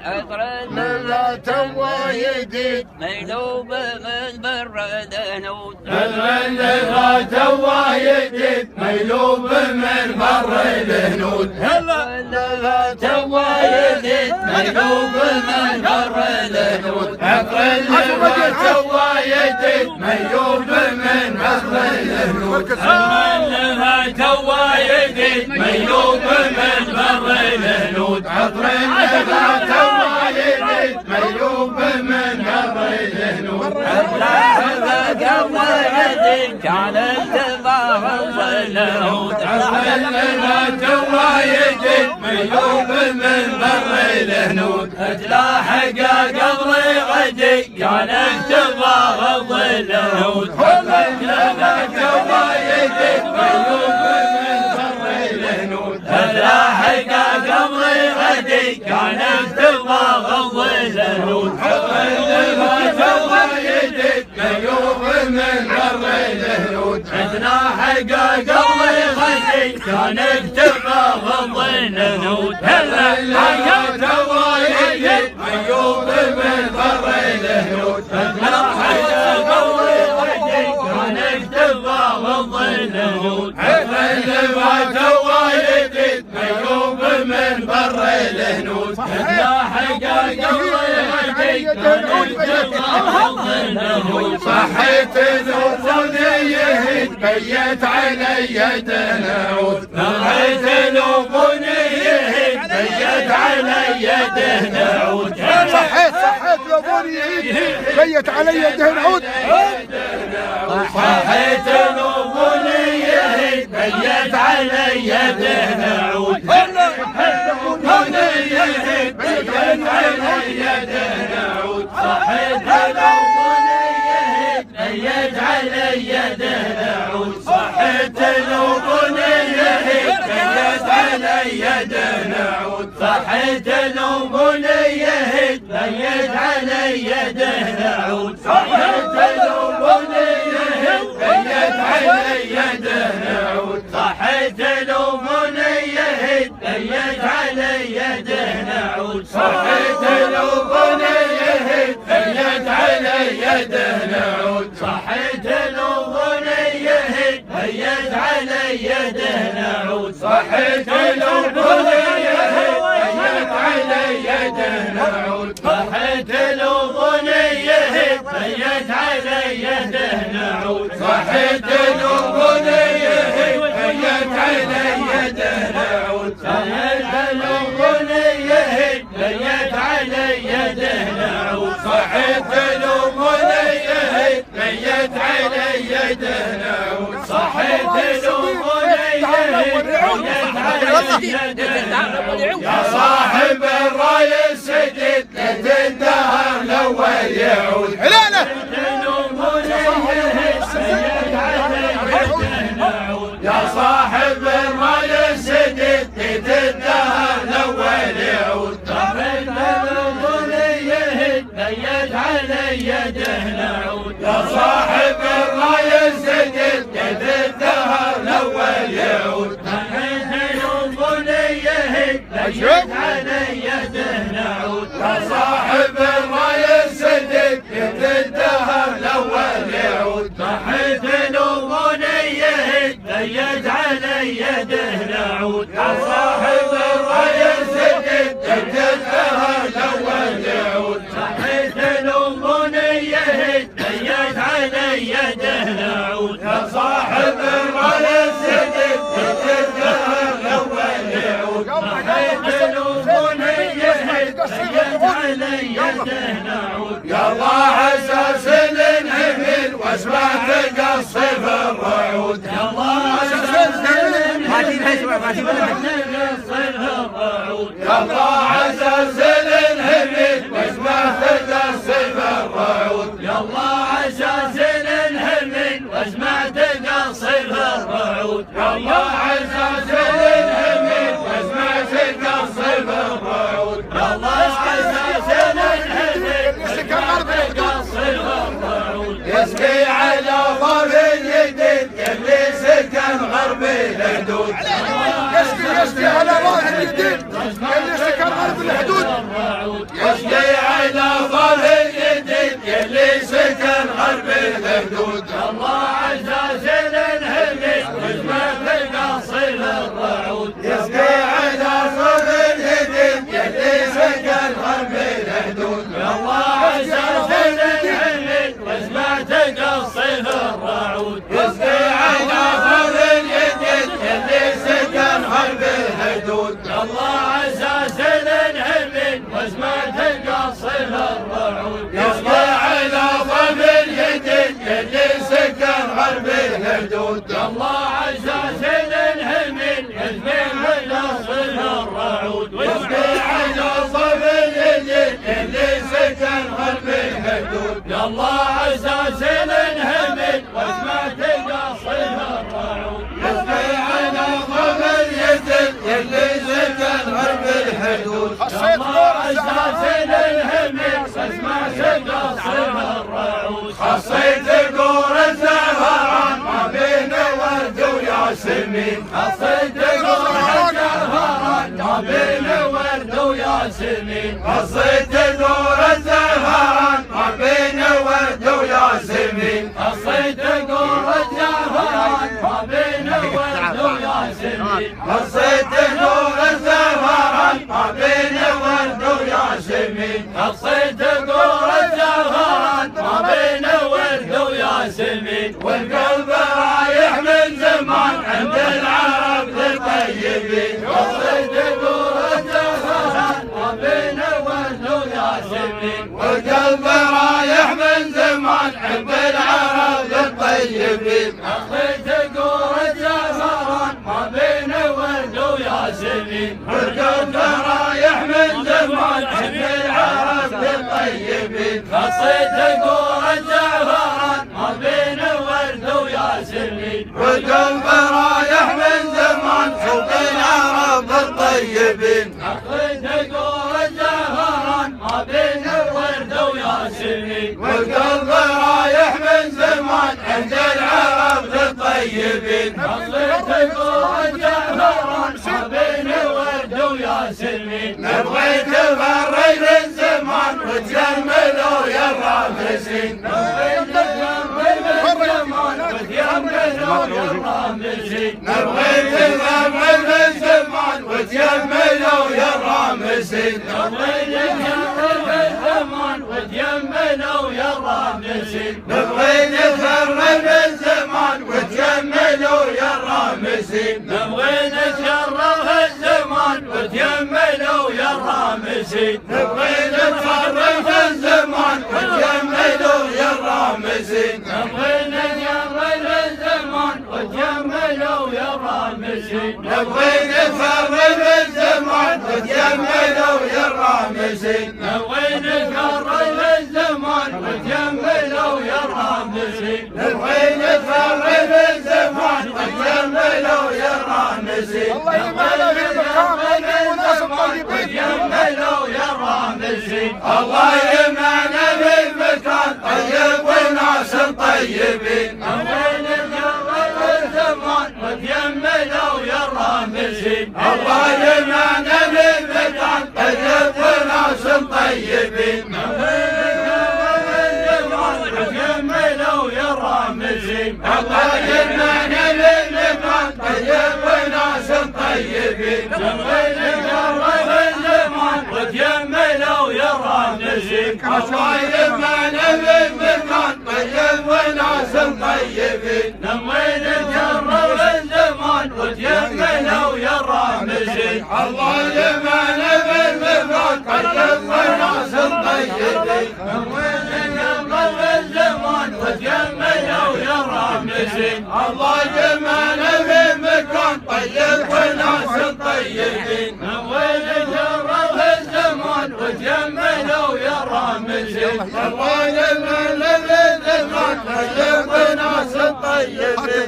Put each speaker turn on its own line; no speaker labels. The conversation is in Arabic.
عطر
ذات وايد
ميلوب من بر الهنود
ذات وايد ميلوب من بر الهنود ذات وايد ميلوب من بر الهنود ذات وايد ميلوب من بر الهنود ذات وايد ميلوب من بر الهنود عطر ذات وايد ميلوب من بر الهنود
كان التفاح والهنود
ذات وايد ميلوب من بر الهنود
اتلاحق قبر غدي كان التفاح والهنود
ذات وايد ميلوب من بر الهنود
اتلاحق قبر غدي كان التفاح والهنود
ذات وايد ميلوب من بر الهنود
عندنا حق قبر غدي كان التفاح والهنود
ذات وايد ميلوب من بر الهنود
عندنا حق قبر غدي كان التفاح والهنود
ذات وايد ميلوب من بر الهنود
عندنا حق قبر غدي كان التفاح والهنود
صحيت الأغنية بيت علي دنعود
صحيت الأغنية بيت علي دهنعود
صحيت الأغنية بيت علي دهنعود
صحيت الأغنية بيت علي دهنعود الأغنية بيت علي دهنعود صحيت الأغنية بيت علي دهنعود صحيت الأغنية بيت علي دهنعود صحيت الأغنية بيت علي دهنعود صحيت الأغنية بيت علي دهنعود صحيت الأغنية بيت علي دهنعود صحيت الأغنية بيت علي دهنعود صحيت الأغنية بيت علي دهنعود صحيت الأغنية بيت علي دهنعود صحيت الأغنية بيت علي دهنعود صحيت الأغنية بيت علي دهنعود صحيت الأغنية بيت علي دهنعود صحيت الأغنية بيت علي دهنعود صحيت الأغنية بيت علي دهنعود
يا صاحب الراي السجد للدهر الأول يعود
هلاله
يا صاحب الراي السجد للدهر الأول يعود
صحيت الأغنية بيت علي دهنعود
يا صاحب الراي السجد للدهر الأول يعود
صحيت الأغنية بيت علي دهنعود
يا صاحب الراي السجد للدهر الأول يعود
صحيت الأغنية بيت علي دهنعود
يا صاحب الراي السجد للدهر الأول يعود
صحيت الأغنية بيت علي دهنعود
يا صاحب الراي السجد للدهر الأول يعود
صحيت الأغنية بيت علي دهنعود
يا الله أساس الانهمل واسمع تقصف الرعود
يا الله
يا الله أساس الانهمل واسمع تقصف الرعود
يا الله عساس الانهمل واسمع تقصف الرعود
يا الله أساس الانهمل واسمع تقصف الرعود
يا الله عساس الانهمل واسمع تقصف الرعود
يسقي على ضرب اليدين اللي سكن غرب الحدود
يسقي يسقي على ظهر اليدين اللي سكن غرب الحدود.
يسقي على ظهر اليدين اللي سكن غرب الحدود.
الله عزازل الهمي وجمة القصير الرعود.
يسقي على ظهر اليدين اللي سكن غرب الحدود.
الله عزازل الهمي وجمة القصير الرعود.
يسقي على ظهر اليدين اللي سكن غرب الحدود.
الله عزازل الهمي وجمة القصير الرعود.
يسقي على ظهر اليدين اللي سكن غرب الحدود.
الله عزازل الهمي وجمة القصير الرعود.
يسقي على ظهر اليدين اللي سكن غرب الحدود.
الله عزازل الهمي وجمة القصير الرعود.
يسقي على ظهر اليدين اللي سكن غرب الحدود.
خصيت نور
عزازل الهمي وجمة القصير الرعود.
خصيت قور الزهران ما بين ورد وياسمين.
خصيت قور الزهران ما بين ورد وياسمين.
خصيت قور الزهران ما بين ورد وياسمين.
خصيت قور الزهران ما بين ورد وياسمين.
خصيت قور الزهران ما بين ورد وياسمين.
خصيت قور الزهران ما بين ورد وياسمين.
والقلب رايح من زمان عند العرب للطيبين.
خصيت قور الزهران ما بين ورد وياسمين.
والقلب رايح من زمان عند العرب للطيبين.
خصيت قور الزهران ما بين ورد وياسمين.
والقلب رايح من زمان عند العرب للطيبين.
خصيت قور الزهران ما بين ورد وياسمين.
والقلب رايح من زمان عند العرب للطيبين.
خصيت قور الزهران ما بين ورد وياسمين.
والقلب رايح من زمان عند العرب للطيبين.
خصيت قور الزهران ما بين ورد وياسمين.
نبغي تفرج الزمان وتجملوا يا الرامسين. نبغي تفرج الزمان وتجملوا يا الرامسين.
وتيمنوا يا الرامسين.
نبغي نتفرج الزمان وتجملوا يا الرامسين.
نبغي نتشرف الزمان وتيمنوا يا الرامسين.
نبغي نتفرج الزمان وتجملوا يا الرامسين.
نبغي نتشرف الزمان وتيمنوا يا الرامسين.
نبغي نتفرج الزمان وتجملوا يا الرامسين.
نبغي نتشرف الزمان وتيمنوا يا الرامسين.
نبغي نتفرج الزمان وتجملوا يا الرامسين.
الله يمنع في مكان وناس طيبين.
وتيمنوا يا الرامسين.
الله يمنع في مكان طيب وناس طيبين.
نبغي نتشرف الزمان وتيمنوا يا الرامسين.
الله يمنع في مكان طيب وناس طيبين.
وتيمنوا يا الرامسين.
الله يمنع في مكان طيب وناس طيبين.
نبغي نتشرف الزمان وتيمنوا يا الرامسين.
الله يمنع في مكان طيب وناس طيبين.
نبغي نتشرف الزمان وتيمنوا يا الرامسين.
الله يمنع في مكان طيب وناس طيبين.
نبغي نتشرف الزمان وتيمنوا يا الرامسين.
الله يمنع في مكان طيب وناس طيبين.
نبغي نتشرف الزمان وتيمنوا يا الرامسين.
الله يمنع في مكان طيب وناس طيبين.